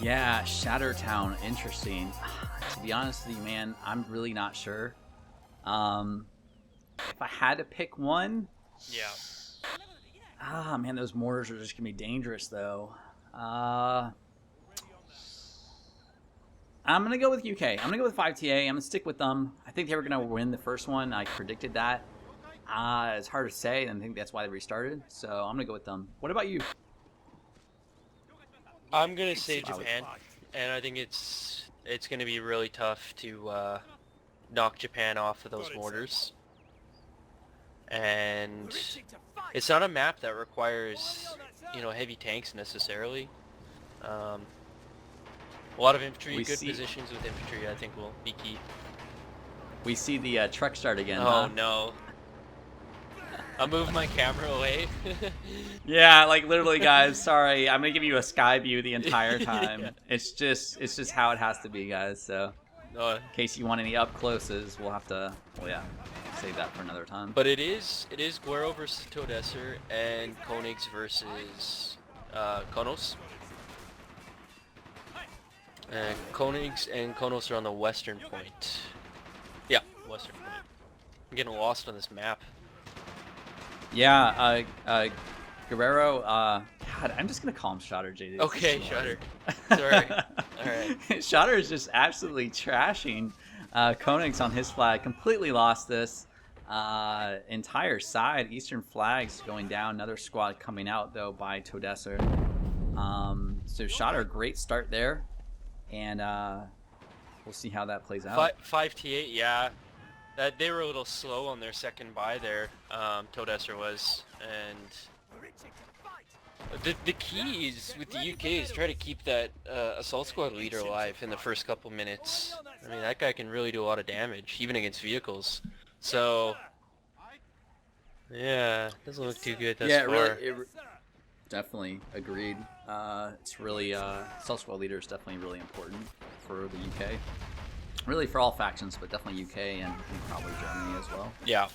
Yeah, Shattertown, interesting. To be honest with you, man, I'm really not sure. If I had to pick one, Yeah. Man, those mortars are just gonna be dangerous, though. I'm gonna go with UK. I'm gonna go with 5TA. I'm gonna stick with them. I think they were gonna win the first one. I predicted that. It's hard to say, and I think that's why they restarted. So I'm gonna go with them. What about you? I'm gonna say Japan, and I think it's gonna be really tough to knock Japan off of those mortars. And it's not a map that requires, you know, heavy tanks necessarily. A lot of infantry, good positions with infantry, I think will be key. We see the truck start again. Oh no. I'll move my camera away. Yeah, like literally, guys. Sorry, I'm gonna give you a sky view the entire time. Yeah. It's just how it has to be, guys. So, in case you want any up closes, we'll have to. Well, yeah, save that for another time. But it is Guerrero versus Jdudezzar and Koenigs versus Konos. And Koenigs and Konos are on the western point. Yeah, western point. I'm getting lost on this map. Yeah, Guerrero, God, I'm just going to call him Shotter, JD. Okay, Shotter. Sorry. Alright. Shotter is just absolutely trashing Koenigs on his flag. Completely lost this entire side. Eastern flags going down. Another squad coming out, though, by Jdudezzar. So Shotter, great start there. And we'll see how that plays out. 5T8, yeah. They were a little slow on their second buy there, Jdudezzar was, and the key is with the UK is try to keep that assault squad leader alive in the first couple minutes. I mean, that guy can really do a lot of damage, even against vehicles. So, yeah, doesn't look too good thus far. Definitely agreed. It's really assault squad leader is definitely really important for the UK. Really for all factions, but definitely UK and probably Germany as well. Yeah.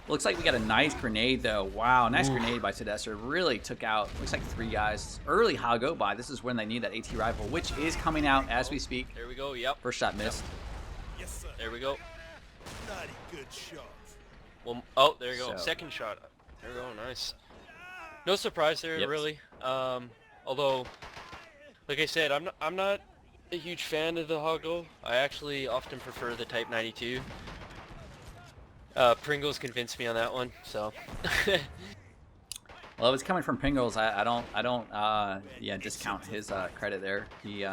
Looks like we got a nice grenade, though. Wow, nice grenade by Jdudezzar. Really took out, looks like 3 guys. Early Hago buy. This is when they need that AT rifle, which is coming out as we speak. There we go, yep. First shot missed. Yes, sir. There we go. Good shot. Well, oh, there you go. Second shot. There we go, nice. No surprise there, really. Although, like I said, I'm not a huge fan of the Hago. I actually often prefer the Type 92. Pringles convinced me on that one, so. Well, if it's coming from Pringles, I don't discount his credit there. He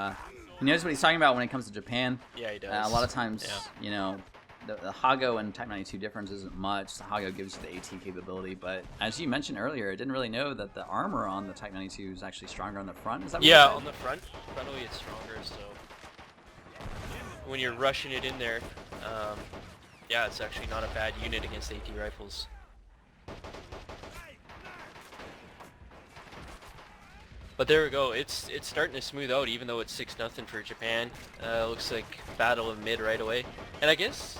knows what he's talking about when it comes to Japan. Yeah, he does. A lot of times, you know, the Hago and Type 92 difference isn't much. The Hago gives you the AT capability, but as you mentioned earlier, I didn't really know that the armor on the Type 92 is actually stronger on the front. Is that what on the front. Frontally it's stronger, so when you're rushing it in there, yeah, it's actually not a bad unit against AT rifles. But there we go. It's starting to smooth out, even though it's 6-0 for Japan. Looks like battle of mid right away. And I guess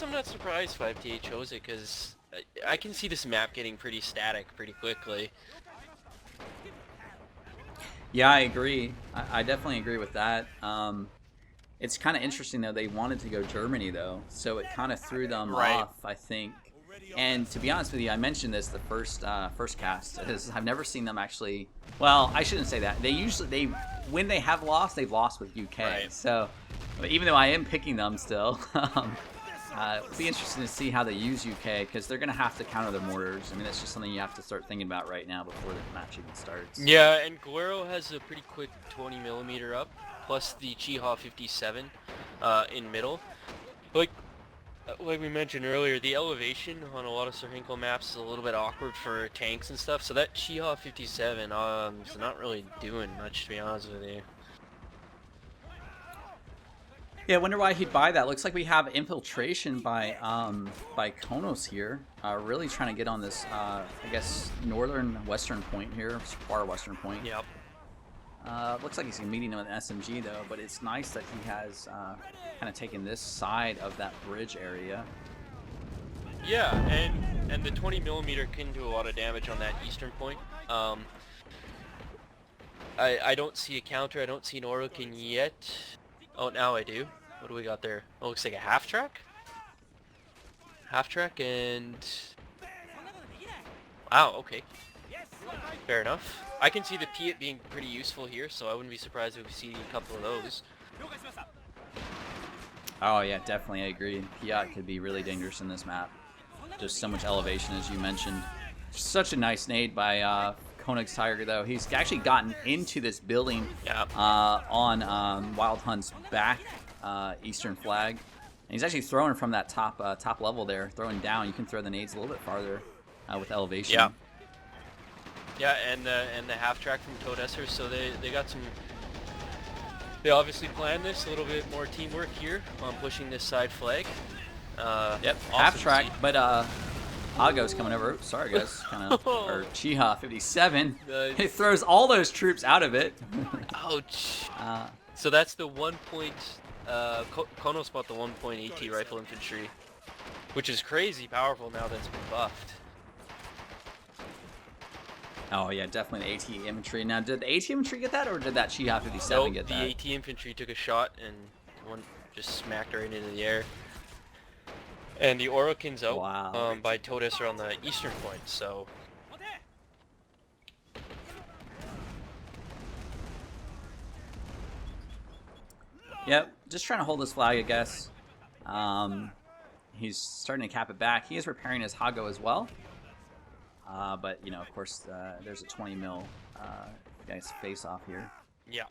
I'm not surprised 5TA chose it, because I can see this map getting pretty static pretty quickly. Yeah, I agree. I definitely agree with that. It's kind of interesting, though. They wanted to go Germany, though, so it kind of threw them off, I think. And to be honest with you, I mentioned this the first cast. I've never seen them actually. Well, I shouldn't say that. When they have lost, they've lost with UK. Right. So, even though I am picking them still, it'll be interesting to see how they use UK, because they're going to have to counter the mortars. I mean, that's just something you have to start thinking about right now before the match even starts. Yeah, and Guerrero has a pretty quick 20mm up, plus the Chiha 57 in middle. Like we mentioned earlier, the elevation on a lot of Serhinko maps is a little bit awkward for tanks and stuff, so that Chiha 57 is not really doing much, to be honest with you. Yeah, I wonder why he'd buy that. Looks like we have infiltration by Konos here. Really trying to get on this, I guess, northern western point here, far western point. Yep. Looks like he's meeting him with an SMG though, but it's nice that he has kind of taken this side of that bridge area. Yeah, and the 20mm can do a lot of damage on that eastern point. I don't see a counter. I don't see an Orokin yet. Oh, now I do. What do we got there? Oh, looks like a half track. Half track and... Wow, okay. Fair enough. I can see the Piat being pretty useful here, so I wouldn't be surprised if we see a couple of those. Oh yeah, definitely, I agree. Piat could be really dangerous in this map. Just so much elevation, as you mentioned. Such a nice nade by Koenig's Tiger, though. He's actually gotten into this building on Wildhunt's back eastern flag. And he's actually throwing from that top level there, throwing down. You can throw the nades a little bit farther with elevation. Yeah. Yeah, and the half track from Jdudezzandbuckethead, so they got some. They obviously planned this, a little bit more teamwork here on pushing this side flag. Yep, awesome half track, but Ago's coming over. Oops, sorry guys, kind of. Or Chiha 57. He throws all those troops out of it. Ouch. So that's the 1 point. Kono spot the 1 point AT rifle infantry, which is crazy powerful now that's been buffed. Oh yeah, definitely the AT infantry. Now, did the AT infantry get that, or did that Chiha 57 get that? The AT infantry took a shot and one just smacked right into the air. And the Orokin's out by Jdudezzandbuckethead on the eastern point, so... Yep, just trying to hold this flag, I guess. He's starting to cap it back. He is repairing his Hago as well. But, you know, of course, there's a 20 mil guys face off here. Yeah,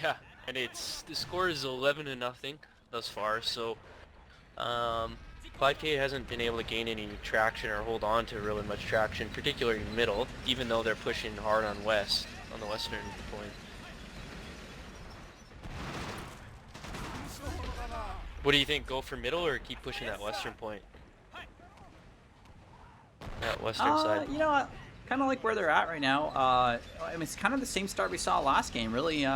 yeah, and the score is 11-0 thus far, so 5K hasn't been able to gain any traction or hold on to really much traction, particularly middle, even though they're pushing hard on the western point. What do you think? Go for middle or keep pushing that western point? That western side. You know, kind of like where they're at right now. I mean, it's kind of the same start we saw last game. Really, you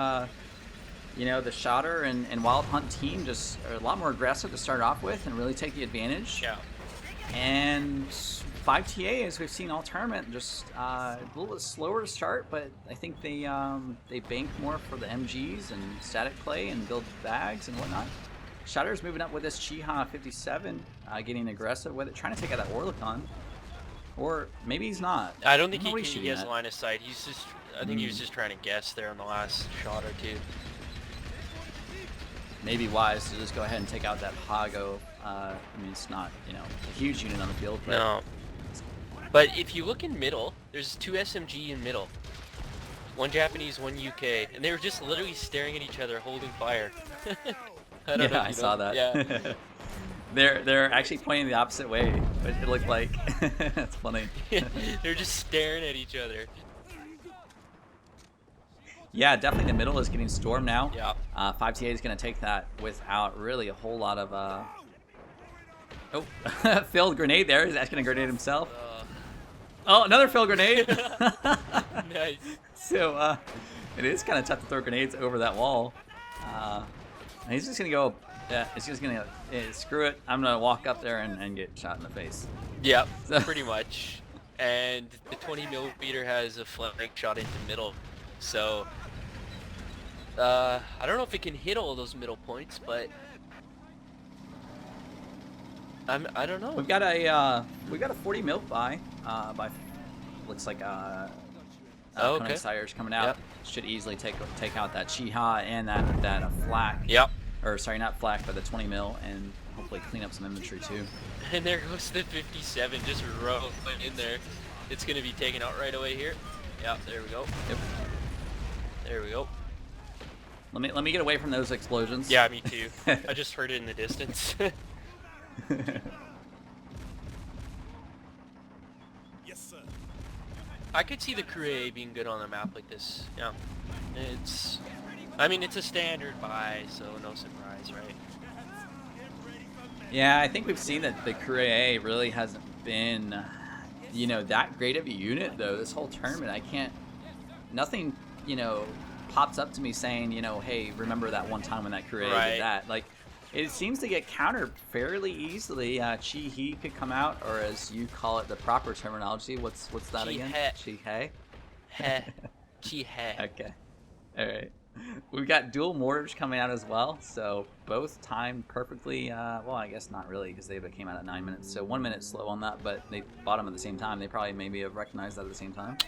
know, the Shotter and Wildhunt team just are a lot more aggressive to start off with and really take the advantage. Yeah. And 5TA, as we've seen all tournament, just a little bit slower to start, but I think they bank more for the MGs and static play and build bags and whatnot. Shutter's moving up with this Chiha 57, getting aggressive with it, trying to take out that Orlikon. Or maybe he's not. I don't think he has line of sight. He's just, I think he was just trying to guess there on the last shot or two. Maybe wise to just go ahead and take out that Hago. I mean, it's not, you know, a huge unit on the field. But no. But if you look in middle, there's 2 SMG in middle. 1 Japanese, 1 UK, and they were just literally staring at each other, holding fire. I don't know I saw that. Yeah. They're actually pointing the opposite way, but it looked like. That's funny. They're just staring at each other. Yeah, definitely the middle is getting stormed now. Yeah. 5TA is going to take that without really a whole lot of... Oh, failed grenade there. He's actually going to grenade himself. Oh, another failed grenade. Nice. So it is kind of tough to throw grenades over that wall. He's just going to go... Yeah, it's just going to... screw it. I'm going to walk up there and get shot in the face. Yep, so. Pretty much. And the 20mm has a flank shot into middle. So... I don't know if it can hit all those middle points, but I don't know. We've got a 40 mil by looks like okay. Sire's coming out. Yep. Should easily take out that Chiha and that flak. Yep. Or sorry, not flak, but the 20 mil, and hopefully clean up some infantry too. And there goes the 57, just rolling in there. It's gonna be taken out right away here. Yep, there we go. Yep. There we go. Let me get away from those explosions. Yeah, me too. I just heard it in the distance. Yes, sir. I could see the Crew A being good on a map like this. Yeah. I mean, it's a standard buy, so no surprise, right? Yeah, I think we've seen that the Crew A really hasn't been, you know, that great of a unit though this whole tournament. Nothing, you know, pops up to me saying, you know, hey, remember that one time when that crew did that? Like, it seems to get countered fairly easily. Chi-he could come out, or as you call it, the proper terminology. What's that again? Chi-he. Chi-he. Okay. All right. We've got dual mortars coming out as well, so both timed perfectly. Well, I guess not really, because they came out at 9 minutes, so 1 minute slow on that. But they bought them at the same time. They probably maybe have recognized that at the same time.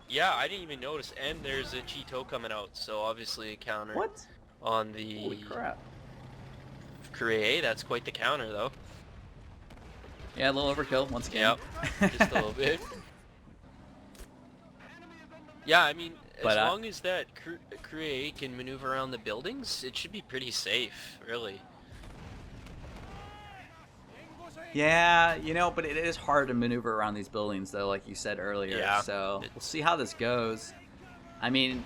Yeah, I didn't even notice. And there's a Cheeto coming out, so obviously a counter. What? On the Holy crap. Korea, that's quite the counter though. Yeah, a little overkill once again. Yep, just a little bit. Yeah, I mean, as long as that Korea can maneuver around the buildings, it should be pretty safe, really. Yeah, you know, but it is hard to maneuver around these buildings, though, like you said earlier. Yeah. So we'll see how this goes. I mean,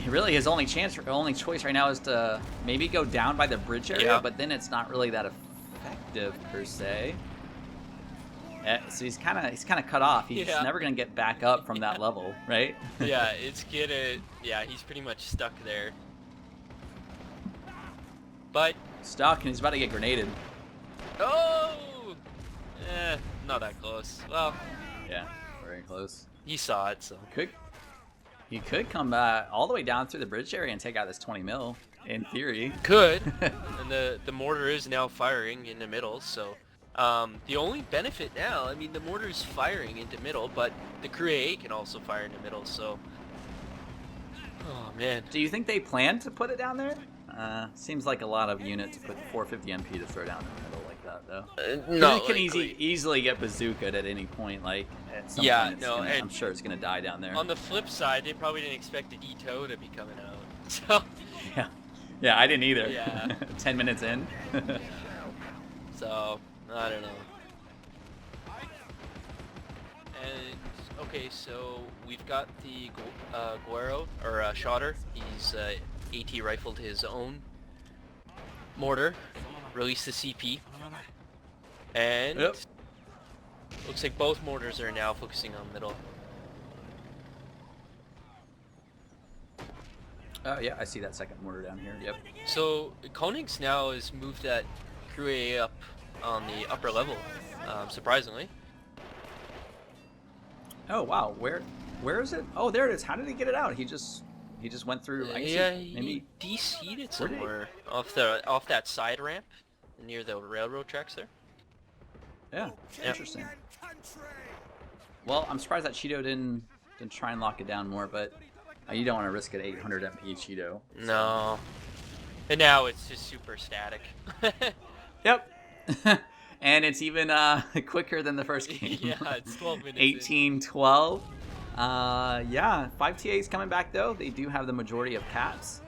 really his only choice right now is to maybe go down by the bridge area, but then it's not really that effective per se. So he's kind of cut off. He's never gonna get back up from that level, right? Yeah, he's pretty much stuck there. But stuck, and he's about to get grenaded. Oh, not that close. Well, yeah, very close. He saw it, so he could come all the way down through the bridge area and take out this 20 mil. In theory, could. And the mortar is now firing in the middle, so. The only benefit now, I mean, the mortar's firing into middle, but the crew A can also fire in the middle, so... Oh, man. Do you think they plan to put it down there? Seems like a lot of unit to put 450 MP to throw down in the middle like that, though. No, it can easily get bazookaed at any point, like, at some point I'm sure it's going to die down there. On the flip side, they probably didn't expect the Ito to be coming out, so... Yeah, I didn't either. Yeah. 10 minutes in. So... I don't know. And okay, so we've got the Guero or Shotter. He's AT rifled his own mortar, released the CP, and looks like both mortars are now focusing on middle. Oh yeah, I see that second mortar down here. Yep. So Konings now has moved that crew A up on the upper level, surprisingly. Oh wow, where is it? Oh, there it is. How did he get it out? He just went through. I guess he DC'd it somewhere off that side ramp near the railroad tracks there. Yeah, interesting. Well, I'm surprised that Cheeto didn't try and lock it down more, but you don't want to risk it 800 MP Cheeto. So. No. And now it's just super static. Yep. And it's even quicker than the first game. Yeah, it's 12 minutes 18-12. Yeah, 5 TAs coming back, though. They do have the majority of caps.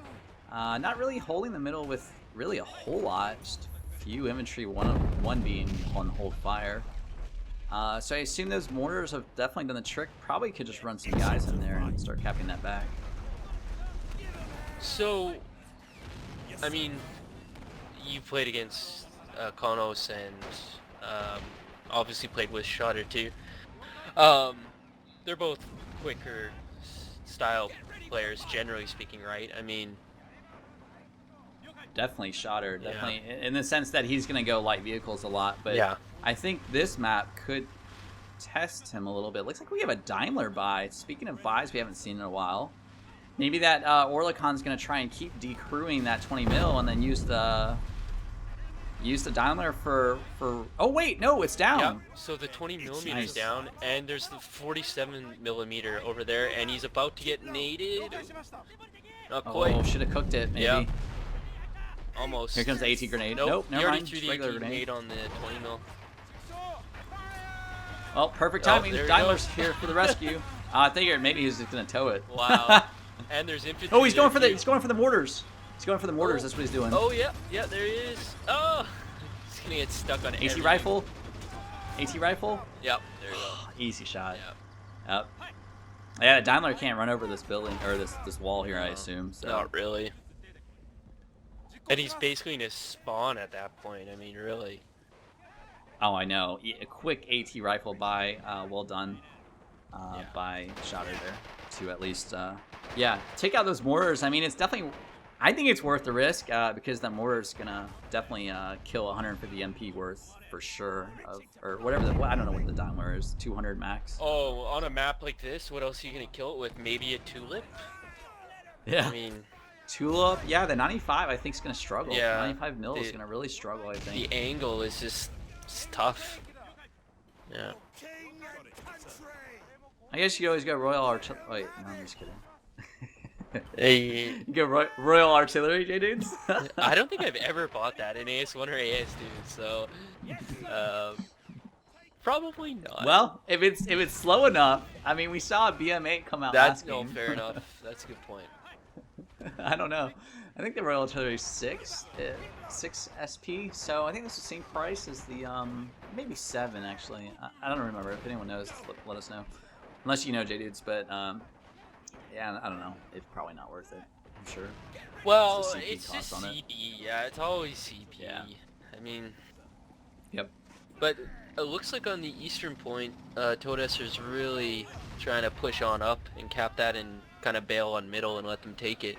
Not really holding the middle with really a whole lot. Just a few infantry, one being on hold fire. So I assume those mortars have definitely done the trick. Probably could just run some guys in there and start capping that back. So, I mean, you played against Konos and obviously played with Shotter too. They're both quicker style players, generally speaking, right? I mean, definitely Shotter, definitely in the sense that he's going to go light vehicles a lot, but I think this map could test him a little bit. Looks like we have a Daimler buy. Speaking of buys we haven't seen in a while, maybe that Orlicon's going to try and keep decrewing that 20 mil and then use the Daimler for oh wait, no, it's down. Yeah, so the 20 millimeters down, and there's the 47 millimeter over there, and he's about to get naded. Not quite. Oh, should have cooked it, maybe. Yeah. Almost. Here comes the AT grenade. Nope, never mind. He already threw regular the grenade on the 20 mil. Well, perfect timing. Daimler's here for the rescue. I figured maybe he was just gonna tow it. Wow. And there's infantry. Oh, he's going for the mortars. He's going for the mortars. That's what he's doing. Oh yeah, there he is. Oh, he's gonna get stuck on AT rifle. AT rifle. Yep, there you go. Easy shot. Yep. Yeah, Daimler can't run over this building or this wall here, I assume. So. Not really. And he's basically in his spawn at that point. I mean, really. Oh, I know. A quick AT rifle by, well done by Shotter there. to at least, yeah, take out those mortars. I mean, it's definitely, I think it's worth the risk because that mortar's gonna definitely kill 150 MP worth for sure, or whatever. I don't know what the Daimler is, 200 max. Oh, on a map like this, what else are you gonna kill it with? Maybe a tulip? Yeah. I mean, tulip. Yeah, the 95 I think is gonna struggle. Yeah, 95 mil is gonna really struggle. I think the angle is just it's tough. Yeah. I guess you always go Royal Artillery. Wait, no, I'm just kidding. Hey. You go Royal Artillery, Jdudes? I don't think I've ever bought that in AS1 or AS2, so probably not. Well, if it's slow enough, I mean, we saw a BM8 come out That's last game. fair enough. That's a good point. I don't know. I think the Royal Artillery is 6 SP, so I think it's the same price as the maybe 7 actually. I don't remember. If anyone knows, let us know. Unless you know, Jdudes, but yeah, I don't know. It's probably not worth it. I'm sure. Well, it's just CP. Yeah, it's always CP. Yeah. I mean. Yep. But it looks like on the eastern point, Jdudezzandbuckethead's really trying to push on up and cap that and kind of bail on middle and let them take it.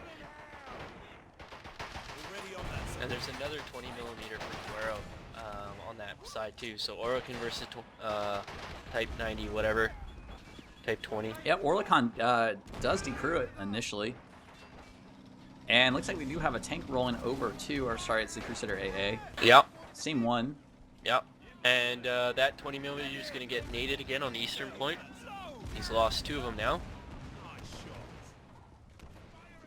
And there's another 20mm for Guerrero on that side too. So Orokin versus Type 90, whatever. Type 20. Yep, Orlicon does decrew it initially. And looks like we do have a tank rolling over too, or sorry, it's the Crusader AA. Yep. Same one. Yep. And that 20mm is going to get naded again on the eastern point. He's lost 2 of them now.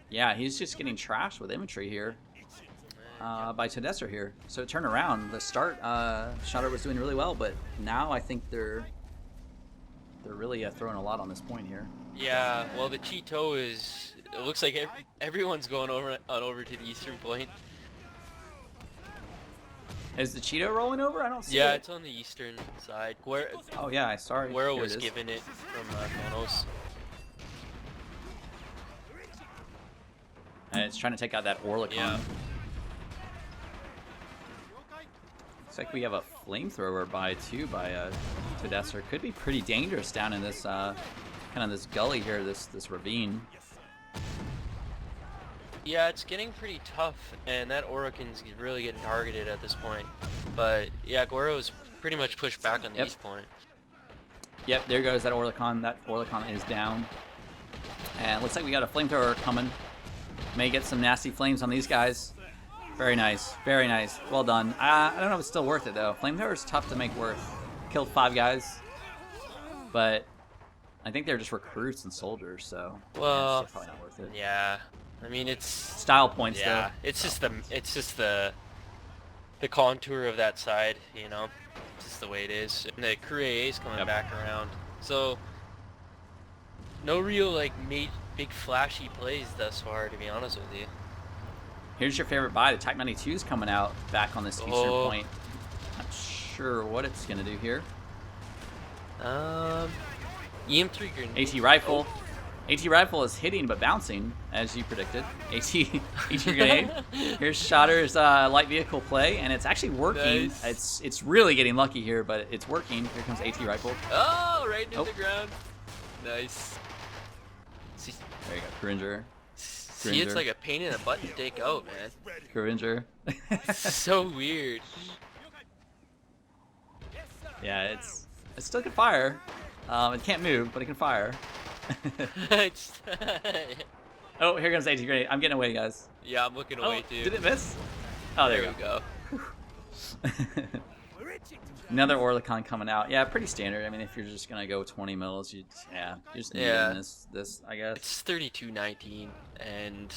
Yeah, he's just getting trashed with infantry here by Jdudezzandbuckethead here. So turn around. The start, Shotter was doing really well, but now I think they're really throwing a lot on this point here. Yeah, well the Cheeto is, it looks like everyone's going over to the eastern point. Is the Cheeto rolling over? I don't see it. Yeah, it's on the eastern side. Oh yeah, sorry. Guerrero was given it from Monos. And it's trying to take out that Orlicon. Yeah. Looks like we have a flamethrower by Jdudezzandbuckethead. Could be pretty dangerous down in this kind of this gully here, this ravine. Yeah, it's getting pretty tough, and that Orokin's really getting targeted at this point. But yeah, Guerrero's pretty much pushed back on the east point. Yep, there goes that Orlicon. That Orlicon is down. And it looks like we got a flamethrower coming. May get some nasty flames on these guys. Very nice. Very nice. Well done. I don't know if it's still worth it, though. Flamethrower is tough to make worth. Killed 5 guys. But I think they're just recruits and soldiers, so well, yeah, it's probably not worth it. Yeah. I mean, it's style points, yeah, though. It's just the contour of that side, you know. It's just the way it is. And the crew AA is coming back around. So no real like big flashy plays thus far, to be honest with you. Here's your favorite buy. The Type 92 is coming out back on this eastern point. Not sure what it's gonna do here. EM3 grenade. AT rifle. AT rifle is hitting but bouncing, as you predicted. AT grenade. Here's Shotter's light vehicle play, and it's actually working. Nice. It's really getting lucky here, but it's working. Here comes AT rifle. Oh, right into the ground. Nice. There you go, Cringer. See, it's like a pain in the butt to take out, man. Cringer. So weird. Yeah, it still can fire. It can't move, but it can fire. Oh, here comes AT grenade. I'm getting away, guys. Yeah, I'm looking away too. Did it miss? Oh, there we go. Another Orlicon coming out. Yeah, pretty standard. I mean, if you're just gonna go 20 mils, you're just needing this, I guess. It's 32-19, and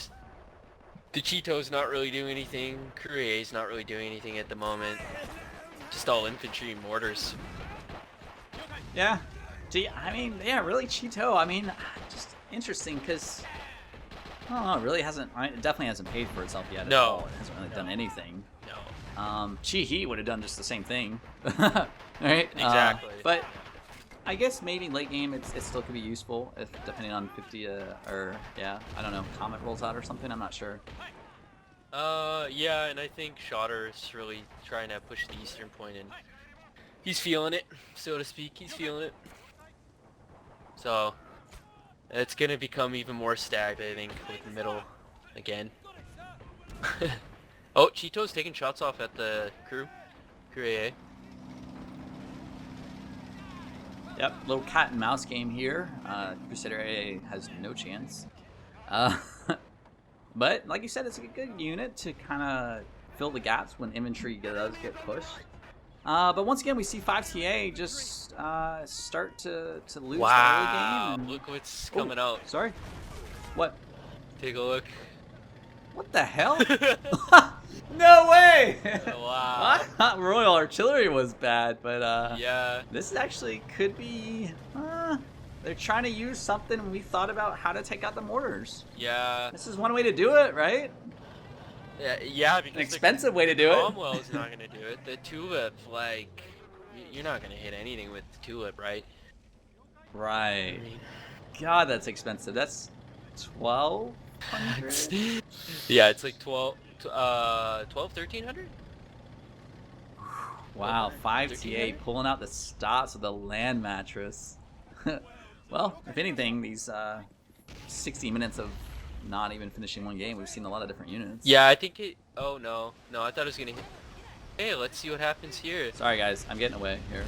the Cheeto's not really doing anything. Crew AA's not really doing anything at the moment. Just all infantry and mortars. Yeah. Gee, I mean, yeah, really Cheeto. I mean, just interesting because I don't know. It really hasn't. It definitely hasn't paid for itself yet. At all. It hasn't really done anything. No. Chi-He would have done just the same thing, right? Exactly. But I guess maybe late game it still could be useful if depending on 50 or yeah, I don't know, Comet rolls out or something. I'm not sure. Yeah, and I think Shotter is really trying to push the eastern point, and he's feeling it, so to speak. He's feeling it. So It's gonna become even more stacked, I think, with the middle again. Oh, Cheeto's taking shots off at the crew AA. Yep, little cat and mouse game here. Crusader AA has no chance. But like you said, it's a good unit to kind of fill the gaps when infantry does get pushed. But once again, we see 5TA just start to lose the early game. And... Look what's coming out. Sorry. What? Take a look. What the hell? No way! Wow. I thought Royal Artillery was bad, but yeah. This actually could be... they're trying to use something we thought about how to take out the mortars. Yeah. This is one way to do it, right? Yeah, because an expensive way to do it. Cromwell's not gonna do it. The tulip, like, you're not gonna hit anything with the tulip, right? Right. I mean, God, that's expensive. That's 1,200. Yeah, it's like 1300. Wow, 5TA pulling out the stops of the land mattress. Well, if anything, these 60 minutes of not even finishing one game, we've seen a lot of different units. Yeah, I think it... Oh, no. No, I thought it was gonna hit... Hey, let's see what happens here. Sorry, guys. I'm getting away here.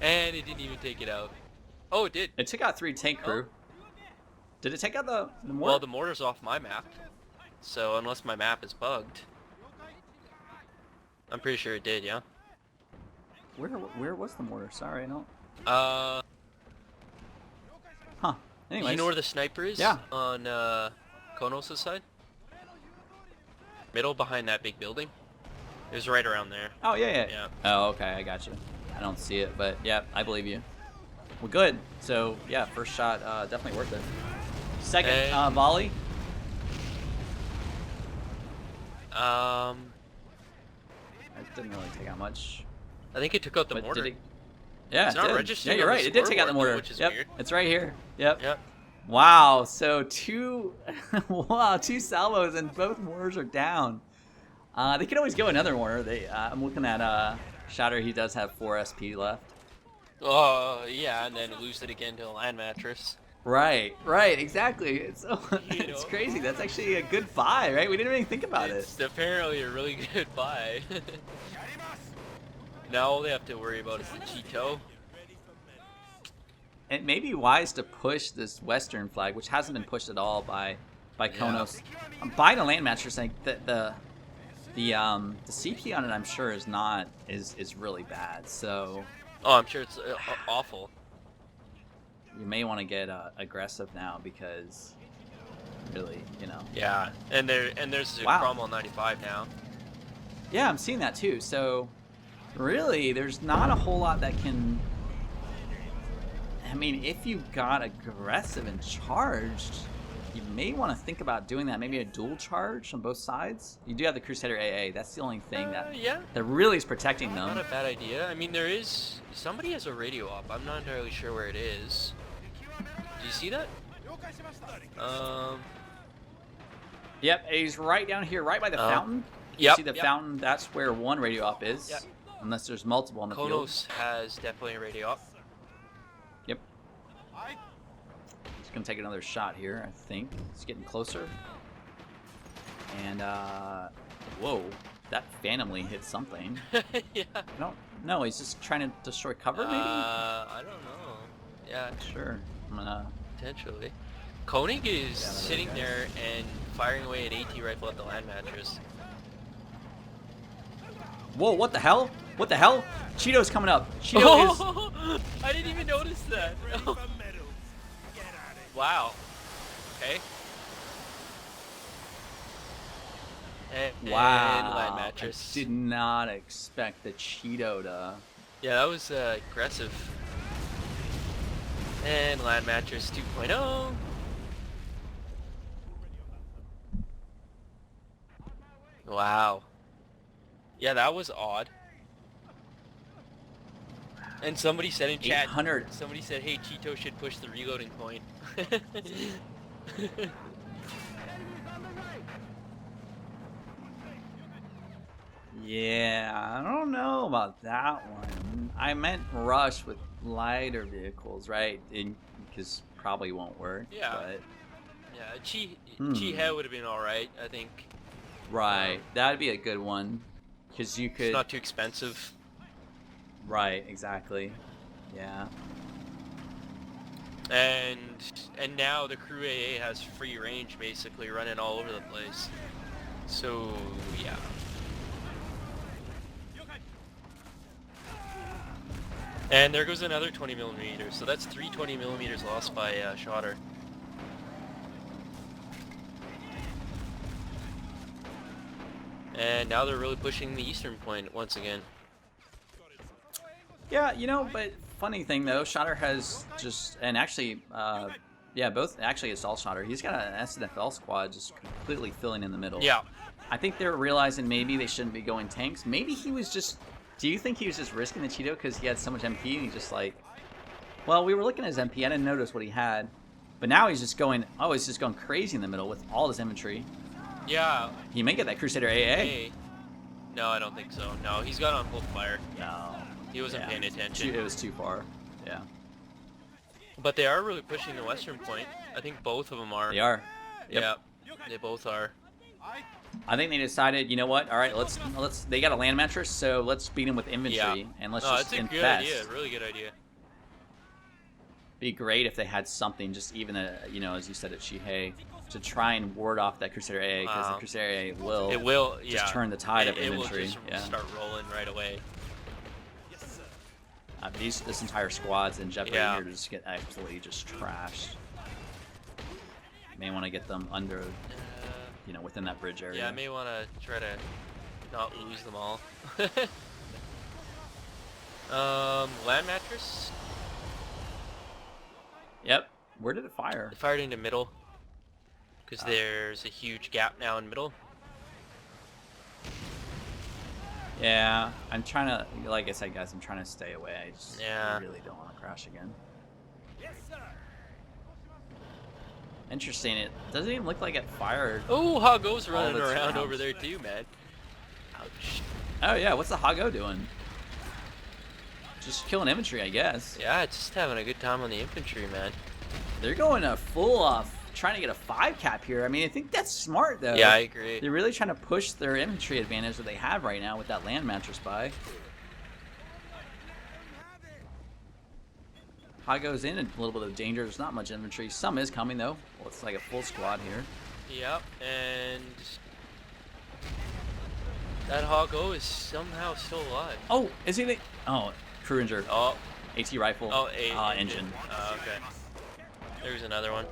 And it didn't even take it out. Oh, it did. It took out 3 tank crew. Oh. Did it take out the mortar? Well, the mortar's off my map. So, unless my map is bugged. I'm pretty sure it did, yeah. Where was the mortar? Sorry, I don't... Huh. Anyways. You know where the sniper is? Yeah. On Konos' side? Middle behind that big building. It was right around there. Oh, yeah. Oh, okay, I got you. I don't see it, but yeah, I believe you. Well, good. So, yeah, first shot, definitely worth it. Second volley. That didn't really take out much. I think it took out the mortar. Did it... Yeah, it's not registered. Yeah, you're right. It did take out the mortar. Which is yep, weird. It's right here. Yep. Yep. Wow. So two salvos and both mortars are down. They could always go another mortar. I'm looking at Shatter. He does have 4 SP left. Oh yeah, and then lose it again to a land mattress. Right, exactly. It's it's crazy. That's actually a good buy, right? We didn't even think about it. It's apparently a really good buy. Now all they have to worry about is the Cheeto. It may be wise to push this Western flag, which hasn't been pushed at all by Konos. Yeah. Buying a land mattress, like the CP on it, I'm sure is really bad. So. Oh, I'm sure it's awful. You may want to get aggressive now because, really, you know. Yeah, and there's a Cromwell 95 now. Yeah, I'm seeing that too. So. Really, there's not a whole lot that can... I mean, if you got aggressive and charged, you may want to think about doing that. Maybe a dual charge on both sides. You do have the Crusader AA. That's the only thing that really is protecting them. Not a bad idea. I mean, somebody has a radio op. I'm not entirely sure where it is. Do you see that? Yep, he's right down here, right by the fountain. Yep. See the fountain? That's where one radio op is. Yep. Unless there's multiple on the field. Konos has definitely a radio op. Yep. He's going to take another shot here, I think. He's getting closer. And, whoa. That phantomly hit something. Yeah. I don't know. He's just trying to destroy cover, maybe? I don't know. Yeah. Sure. I'm gonna... Potentially. Koenig is sitting there and firing away an AT rifle at the land mattress. Whoa, what the hell? What the hell? Cheeto's coming up. Cheeto is... I didn't even notice that. Wow. Okay. And land mattress. I did not expect the Cheeto to... Yeah, that was aggressive. And land mattress 2.0. Wow. Yeah, that was odd. And somebody said in chat, somebody said, hey, Cheeto should push the reloading point. Yeah, I don't know about that one. I meant rush with lighter vehicles, right? Because probably won't work. Yeah. But Yeah, Chi would have been alright, I think. right, that'd be a good one. Because you could. It's not too expensive. Right, exactly. Yeah. And now the Crew AA has free range, basically running all over the place. So yeah. And there goes another 20mm, so that's 3 20mm lost by Shotter. And now they're really pushing the eastern point once again. Yeah, you know, but funny thing though, Shotter has just, and actually, yeah, both, actually it's all Shotter. He's got an SNFL squad just completely filling in the middle. Yeah. I think they're realizing maybe they shouldn't be going tanks. Maybe he was just, do you think he was just risking the Cheeto because he had so much MP and he just like, well, we were looking at his MP, I didn't notice what he had. But now he's just going, oh, he's just going crazy in the middle with all his infantry. Yeah. He may get that Crusader AA. Hey. No, I don't think so. No, he's got on full fire. No. He wasn't paying attention. It was too far. Yeah. But they are really pushing the western point. I think both of them are. They are. Yep. Yeah, they both are. I think they decided, you know what? All right, let's. They got a land mattress, so let's beat them with infantry and let's just that's a infest. good idea. Really good idea. Be great if they had something, just even you know, as you said at Shihei, to try and ward off that Crusader AA because the Crusader AA will. It will. Just turn the tide of infantry. It will just start rolling right away. This entire squad's in jeopardy here to just get absolutely just trashed. May want to get them under, you know, within that bridge area. Yeah, I may want to try to not lose them all. Land mattress? Yep. Where did it fire? It fired into middle. Because there's a huge gap now in middle. Yeah, I'm trying to, like I said, guys, I'm trying to stay away. I just Yeah. really don't want to crash again. Interesting. It doesn't even look like it fired. Oh, Hago's running its around rounds. over there too, man. Ouch. Oh yeah, what's the Hago doing? Just killing infantry, I guess. Yeah, just having a good time on the infantry, man. They're going a full off, trying to get a 5 cap here. I mean, I think that's smart though. Yeah, I agree. They're really trying to push their infantry advantage that they have right now with that land mattress buy. Hago's in a little bit of danger. There's not much infantry. Some is coming though. Well, it's like a full squad here. Yep, and that Hago is somehow still alive. Oh, is he the? Oh, crew injured. Oh, AT rifle. oh, engine. Okay. There's another one.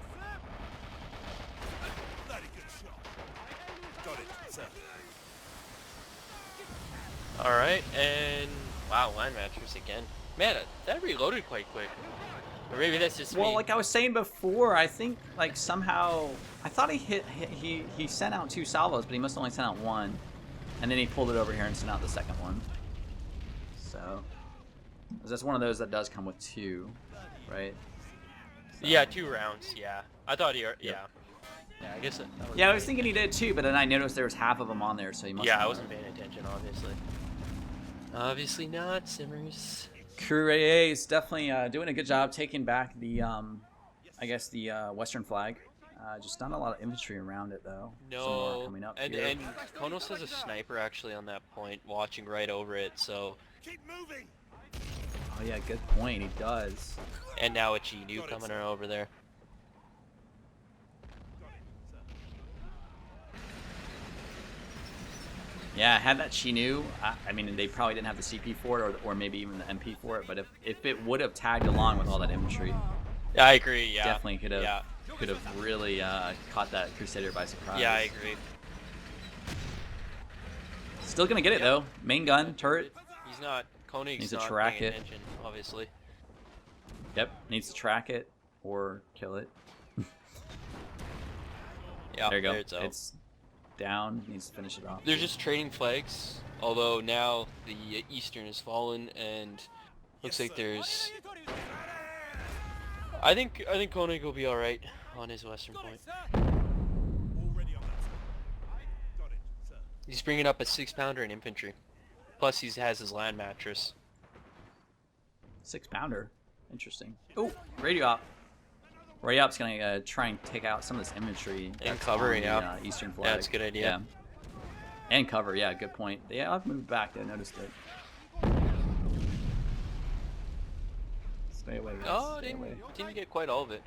All right, and wow, land mattress again. Man, that reloaded quite quick. Or maybe that's just Well, me. like I was saying before, I think like somehow I thought he sent out 2 salvos, but he must have only sent out 1, and then he pulled it over here and sent out the second one. So that's one of those that does come with 2, right? So, Yeah, 2 rounds. Yeah, I thought he. Yeah. Yeah, I guess. That was yeah, I was thinking he did too, but then I noticed there was half of them on there, so he must. Yeah, have I wasn't paying attention, obviously. Obviously not, Simmers. Crew AA is definitely doing a good job taking back the, I guess the Western flag. Just not a lot of infantry around it though. Some more No, coming up and here. Konos has a sniper actually on that point, watching right over it. So, Keep moving. Oh yeah, good point. He does. and now a Jdude coming over there. Yeah, had that Shinu, I mean, they probably didn't have the CP for it, or maybe even the MP for it. But if it would have tagged along with all that infantry, Yeah, I agree. Yeah, definitely could have Yeah, really caught that Crusader by surprise. yeah, I agree. Still gonna get it though. Main gun, turret. He's not. Koenig's Needs to not track paying it. attention, obviously. Yep, needs to track it or kill it. Yeah, There you go. it's out. It's down. Needs to finish it off. They're just trading flags. Although now the Eastern has fallen, and looks like there's. I think Koenig will be all right on his Western point. Already on that side. Got it, sir. He's bringing up a 6-pounder in infantry. Plus he has his land mattress. 6-pounder. Interesting. Oh, radio op. Radio op's gonna try and take out some of this infantry. And cover, yeah. The, eastern flag. Yeah, that's a good idea. Yeah. And cover, yeah, good point. Yeah, I've moved back. I noticed it. Stay away, guys. Oh, Stay away. didn't get quite all of it.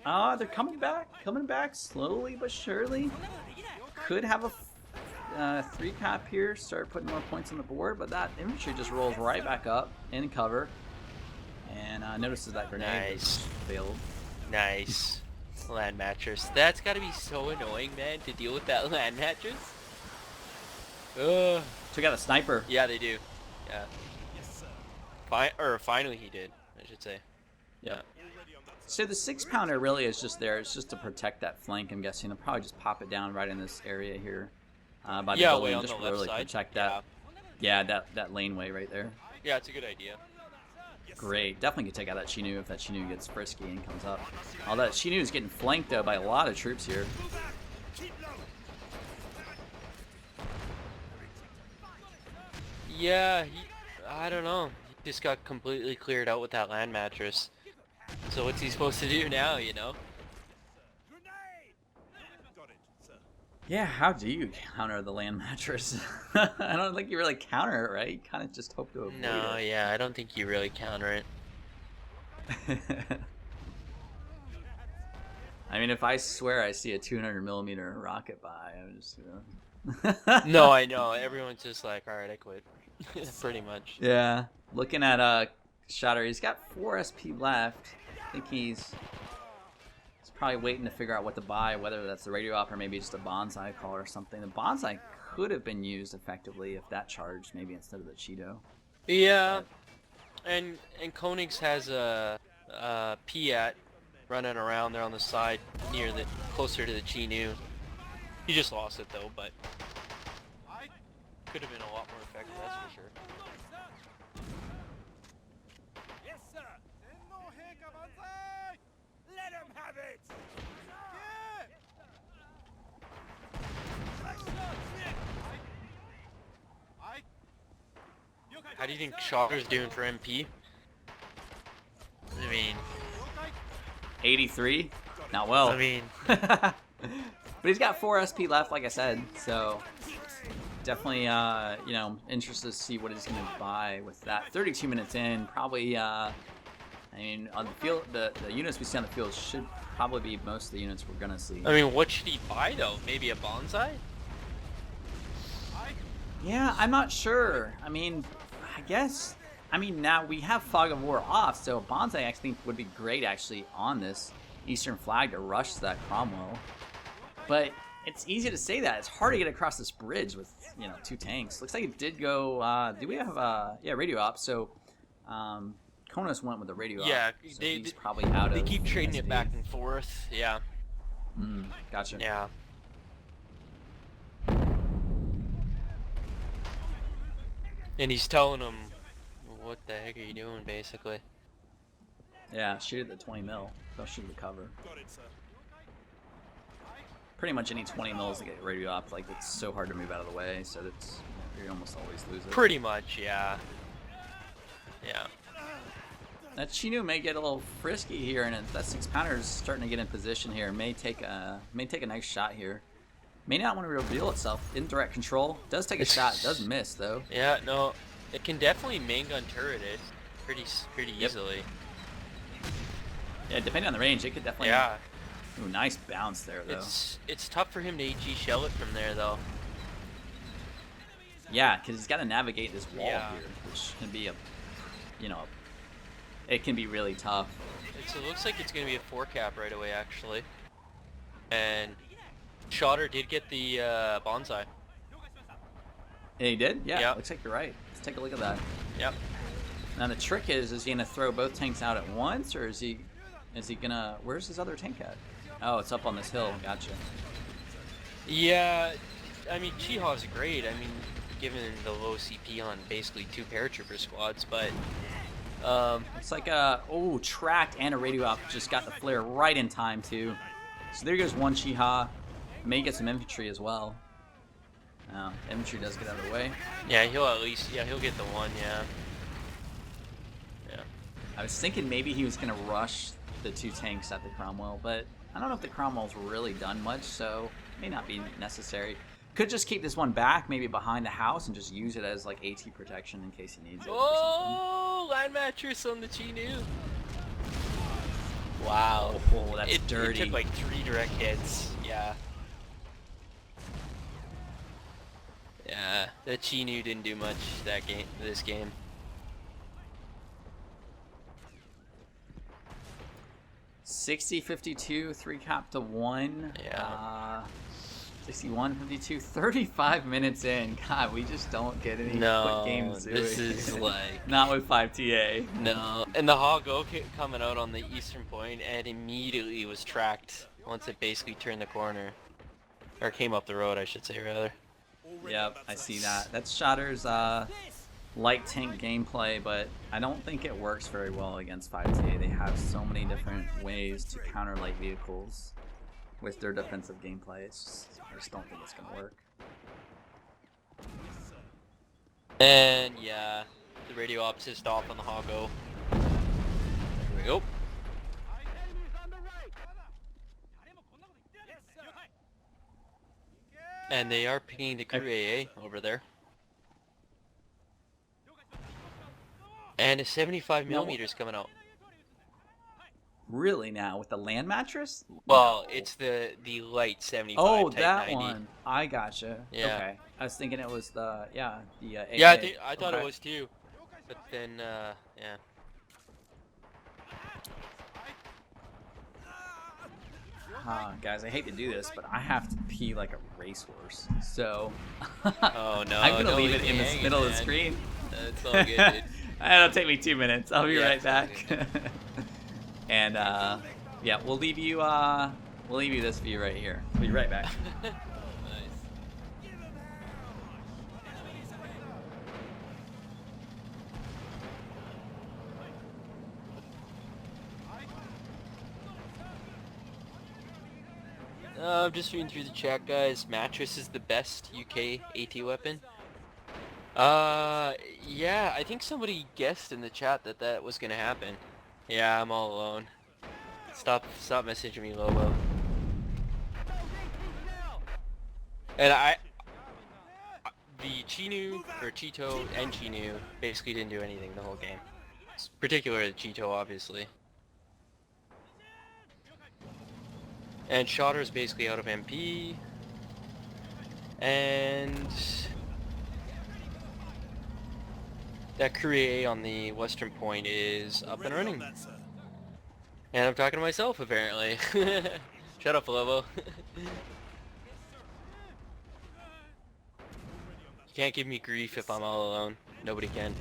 Yeah. They're coming back slowly but surely. Could have a 3 cap here, start putting more points on the board, but that infantry just rolls right back up in cover, and notices that grenade Nice. failed. Nice. Land mattress. That's gotta be so annoying, man, to deal with that land mattress. Took out a sniper. Yeah, they do. Yeah. Finally he did, I should say. Yeah. So the 6-pounder really is just there. It's just to protect that flank, I'm guessing. They'll probably just pop it down right in this area here. By the building, way on just the left really side. protect that. Yeah, that laneway right there. Yeah, it's a good idea. Great. Definitely could take out that Chinu if that Chinu gets frisky and comes up. All that Chinu is getting flanked though by a lot of troops here. Yeah, I don't know. He just got completely cleared out with that land mattress. So what's he supposed to do now, you know? Yeah, how do you counter the land mattress? I don't think you really counter it, right? You kind of just hope to avoid No, it. yeah, I don't think you really counter it. I mean, if I swear I see a 200mm rocket by, I'm just No, I know. Everyone's just like, alright, I quit. Pretty much. Yeah. Looking at Shotter, he's got 4 SP left. I think he's probably waiting to figure out what to buy, whether that's the radio op or maybe just a bonsai call or something. The bonsai could have been used effectively if that charged, maybe instead of the Cheeto. Yeah, and Koenigs has a Piat running around there on the side near closer to the Chinu. He just lost it though, but could have been a lot more effective, that's for sure. Yes, sir. Let him have it. How do you think Shotter's doing for MP? I mean, 83? Not well. I mean, but he's got 4 SP left, like I said, so definitely, you know, interested to see what he's going to buy with that. 32 minutes in, probably, I mean, on the field, the units we see on the field should probably be most of the units we're going to see. I mean, what should he buy though? Maybe a bonsai? Yeah, I'm not sure. I mean, I guess, I mean, now we have Fog of War off, so bonsai I think would be great actually on this eastern flag to rush that Cromwell. But it's easy to say that. It's hard to get across this bridge with, you know, 2 tanks. Looks like it did go, do we have, yeah, radio op, so, Konos went with the radio op. Yeah, so he's probably out they of keep trading SP. it back and forth, yeah. Gotcha. Yeah. And he's telling them, what the heck are you doing, basically? Yeah, shoot at the 20 mil. Don't shoot the cover. Pretty much any 20 mils to get radio op, like, it's so hard to move out of the way, so that's, you almost always lose it. Pretty much, yeah. Yeah. That Chinu may get a little frisky here, and that 6-pounder is starting to get in position here. May take a nice shot here. May not want to reveal itself. Indirect control. Does take a shot. Does miss, though. Yeah, no. It can definitely main gun turret it pretty easily. Yeah, depending on the range, it could definitely... Yeah. Ooh, nice bounce there, though. It's tough for him to HE shell it from there, though. Yeah, because he's got to navigate this wall Yeah. here, which can be a, you know, it can be really tough. It looks like it's going to be a 4 cap right away, actually. And Shotter did get the bonsai. Yeah, he did? Yeah, Yeah. looks like you're right. Let's take a look at that. Yep. Now the trick is he going to throw both tanks out at once, or is he going to... Where's his other tank at? Oh, it's up on this hill. Gotcha. Yeah, I mean, Chiha's great. I mean, given the low CP on basically 2 paratrooper squads, but... It's like tracked and a radio op just got the flare right in time, too. So there goes one Chiha. May get some infantry as well. Infantry does get out of the way. Yeah, he'll at least, yeah, he'll get the one, yeah. Yeah. I was thinking maybe he was going to rush the 2 tanks at the Cromwell, but I don't know if the Cromwell's really done much, so it may not be necessary. Could just keep this one back, maybe behind the house, and just use it as like AT protection in case he needs it. Oh, line mattress on the Chinu. Wow. Oh, that's dirty. It took like 3 direct hits. Yeah. Yeah, the Chinu didn't do much this game. $60-52, 3 cap to 1. Yeah. 61-52, 35 minutes in. God, we just don't get any No, quick games. this is like... Not with 5TA. No. And the Hoggo coming out on the eastern point and immediately was tracked once it basically turned the corner. Or came up the road, I should say, rather. Yep, I see that. That's Shotter's light tank gameplay, but I don't think it works very well against 5TA. They have so many different ways to counter light vehicles with their defensive gameplay. I just don't think it's going to work. And yeah, the radio ops is off on the Hoggo. There we go. And they are pinging the crew AA over there. And a 75 millimeters coming out. Really now with the land mattress? Well, it's the light 75. Oh, Type that 90. one. I gotcha. Yeah. Okay. I was thinking it was the Yeah, AA. I thought Okay. it was too. But then yeah. Guys, I hate to do this, but I have to pee like a racehorse. So Oh no. I'm gonna don't leave leave it me in the hanging, middle of the man. screen. It's all good, dude. It'll take me 2 minutes. I'll be Yeah, right it's back. okay. And yeah, we'll leave you this view right here. We'll be right back. Nice. I'm just reading through the chat, guys. Mattress is the best UK AT weapon. Yeah, I think somebody guessed in the chat that that was gonna happen. Yeah, I'm all alone. Stop messaging me, Lobo. And the Chinu, or Cheeto and Chinu, basically didn't do anything the whole game. Particularly Cheeto, obviously. And Shotter is basically out of MP. And that crew AA on the western point is up and running. And I'm talking to myself, apparently. Shut up, Lobo. You can't give me grief if I'm all alone. Nobody can.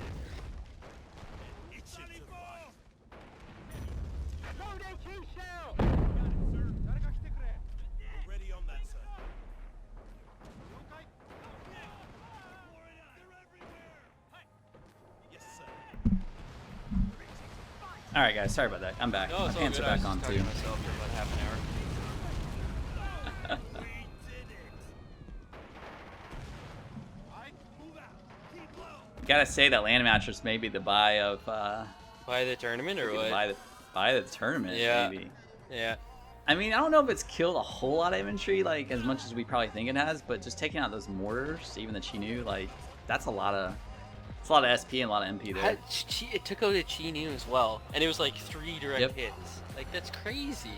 Alright guys, sorry about that. I'm back. No, My it's all pants good. are I was back on just too. talking to myself for about half an hour. Gotta say that land mattress may be the buy of By the tournament or what? buy the tournament, Yeah. maybe. Yeah. I mean, I don't know if it's killed a whole lot of infantry, like as much as we probably think it has, but just taking out those mortars, even the Chinu, like that's a lot of SP and a lot of MP there. It took out a Chinu as well, and it was like 3 direct Yep. hits. Like that's crazy.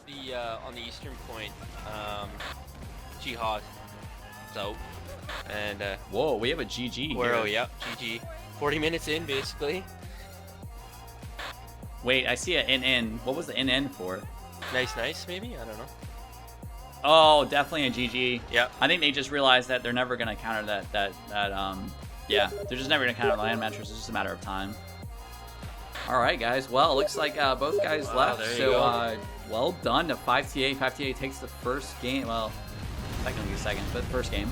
The on the eastern point, Jihad is out, and Whoa, we have a GG Guero, here. yep, GG. 40 minutes in, basically. Wait, I see a NN. What was the NN for? Nice, maybe? I don't know. Oh, definitely a GG. Yep. I think they just realized that they're never gonna counter that yeah, they're just never gonna counter the land mattress. It's just a matter of time. All right, guys. Well, it looks like both guys left. there you So go. well done to 5TA. 5TA takes the first game. Well, technically second, but first game.